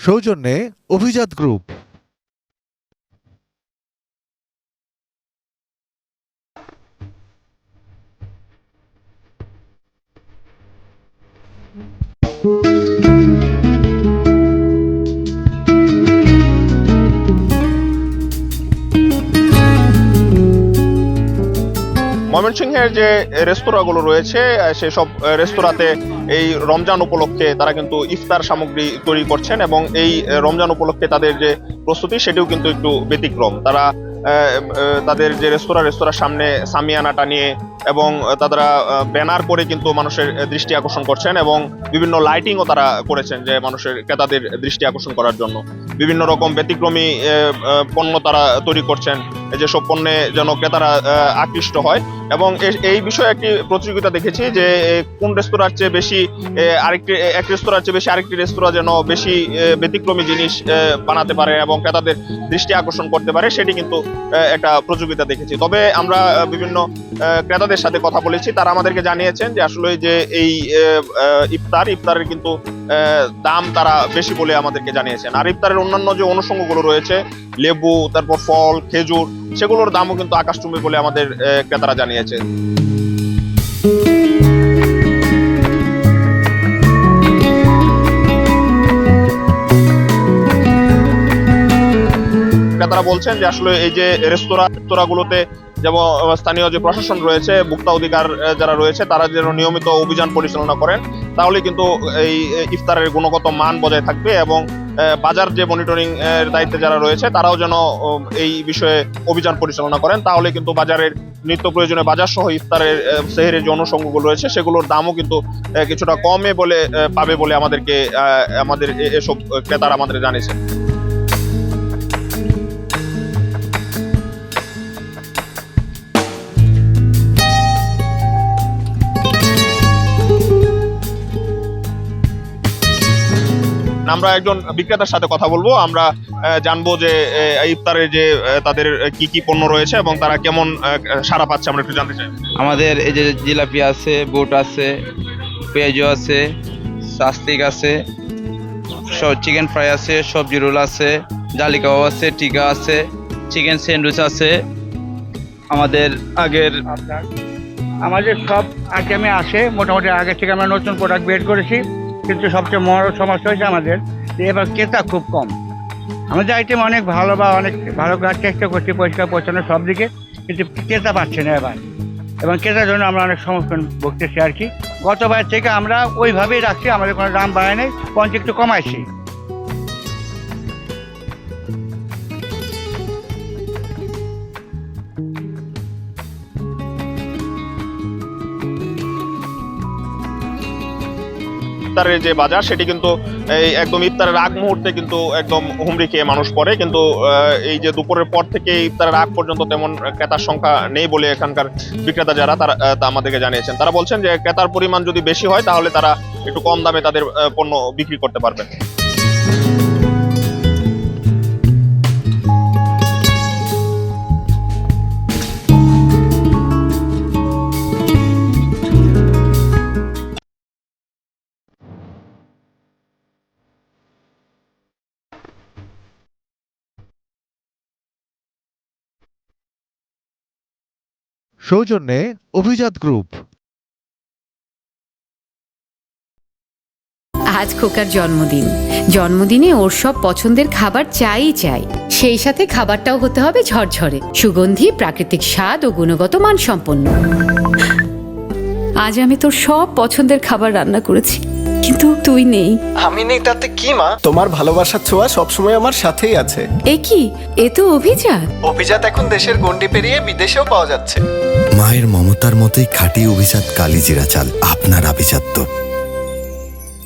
সৌজন্যে অভিজাত গ্রুপ। ময়মনসিংহের যে রেস্তোরাঁগুলো রয়েছে সেসব রেস্তোরাঁতে এই রমজান উপলক্ষে তারা কিন্তু ইফতার সামগ্রী তৈরি করছেন এবং এই রমজান উপলক্ষে তাদের যে প্রস্তুতি সেটিও কিন্তু একটু ব্যতিক্রম। তারা তাদের যে রেস্তোরাঁর সামনে সামিয়ানা টানিয়ে এবং তারা ব্যানার করে কিন্তু মানুষের দৃষ্টি আকর্ষণ করছেন এবং বিভিন্ন লাইটিংও তারা করেছেন যে মানুষের ক্রেতাদের দৃষ্টি আকর্ষণ করার জন্য। বিভিন্ন রকম ব্যতিক্রমী পণ্য তারা তৈরি করছেন যেসব পণ্যে যেন ক্রেতারা আকৃষ্ট হয় এবং এই বিষয়ে একটি প্রতিযোগিতা দেখেছি যে কোন রেস্তোরাঁর চেয়ে বেশি এক রেস্তোরাঁর চেয়ে বেশি আরেকটি রেস্তোরাঁ যেন বেশি ব্যতিক্রমী জিনিস বানাতে পারে এবং ক্রেতাদের দৃষ্টি আকর্ষণ করতে পারে, সেটি কিন্তু একটা প্রতিযোগিতা দেখেছি। তবে আমরা বিভিন্ন ক্রেতাদের সাথে কথা বলেছি, তারা আমাদেরকে জানিয়েছেন যে আসলে যে এই ইফতারের কিন্তু দাম তারা বেশি বলে আমাদেরকে জানিয়েছেন। আর ইফতারের অন্যান্য যে অনুষঙ্গগুলো রয়েছে লেবু, তারপর ফল, খেজুর, সেগুলোর দামও কিন্তু আকাশচুম্বী বলে আমাদের ক্রেতারা জানিয়েছে। ক্রেতারা বলছেন যে আসলে এই যে রেস্তোরাঁগুলোতে যেমন স্থানীয় যে প্রশাসন রয়েছে, ভোক্তা অধিকার যারা রয়েছে, তারা যেন নিয়মিত অভিযান পরিচালনা করেন, তাহলে কিন্তু এই ইফতারের গুণগত মান বজায় থাকবে এবং বাজার যে মনিটরিং এর দায়িত্বে যারা রয়েছে তারাও যেন এই বিষয়ে অভিযান পরিচালনা করেন, তাহলে কিন্তু বাজারের নিত্য প্রয়োজনীয় বাজার সহ ইফতারের সেহরির যে অনুষঙ্গগুলো রয়েছে সেগুলোর দামও কিন্তু কিছুটা কমে পাবে বলে আমাদের এসব ক্রেতারা আমাদের জানিয়েছেন। আমরা একজন বিক্রেতার সাথে কথা বলবো, আমরা জানবো যে ইফতারের যে তাদের কি কি পণ্য রয়েছে এবং তারা কেমন সাড়া পাচ্ছে, আমরা একটু জানতে চাই। আমাদের এই যে জিলাপি আছে, বুট আছে, পেঁয়াজু আছে, সাস্তিক আছে, চিকেন ফ্রাই আছে, সবজি রোল আছে, জালি কাবাব আছে, টিকা আছে, চিকেন স্যান্ডউইচ আছে। আমাদের সব আইটেমে আসে মোটামুটি। আগে থেকে আমরা নতুন প্রোডাক্ট বের করেছি, কিন্তু সবচেয়ে বড় সমস্যা হয়েছে আমাদের এবার ক্রেতা খুব কম। আমাদের আইটেম অনেক ভালো অনেক ভালো করার চেষ্টা করছি, পরিষ্কার পরিচ্ছন্ন সব দিকে, কিন্তু ক্রেতা পাচ্ছে না এবার, এবং ক্রেতার জন্য আমরা অনেক সমস্যা ভুগতেছি আর কি। গতবার থেকে আমরা ওইভাবেই রাখছি, আমাদের কোনো দাম বাড়ায় নেই, বরঞ্চ একটু কমাইছি। ইফতারের যে বাজার সেটি কিন্তু একদম ইফতারের আগ মুহূর্তে কিন্তু একদম হুমড়ি খেয়ে মানুষ পড়ে, কিন্তু এই যে দুপুরের পর থেকে ইফতারের আগ পর্যন্ত তেমন ক্রেতার সংখ্যা নেই বলে এখানকার বিক্রেতা যারা তারা আমাদেরকে জানিয়েছেন। তারা বলছেন যে ক্রেতার পরিমাণ যদি বেশি হয় তাহলে তারা একটু কম দামে তাদের পণ্য বিক্রি করতে পারবেন। সৌজন্যে অভিজাত গ্রুপ। আজ খোকার জন্মদিনে ওর সব পছন্দের খাবার চাই। সেই সাথে খাবারটাও হতে হবে ঝরঝরে, সুগন্ধি, প্রাকৃতিক স্বাদ ও গুণগত মানসম্পন্ন। আজ আমি তোর সব পছন্দের খাবার রান্না করেছি, কিন্তু তুই নেই। আমি নেই তাতে কি মা, তোমার ভালোবাসার ছোঁয়া সবসময় আমার সাথেই আছে। এ কি, এ তো অভিজাত এখন দেশের গণ্ডি পেরিয়ে বিদেশেও পাওয়া যাচ্ছে। মায়ের মমতার মতোই খাঁটি অভিজাত কালিজিরা চাল, আপনার আভিজাত্য।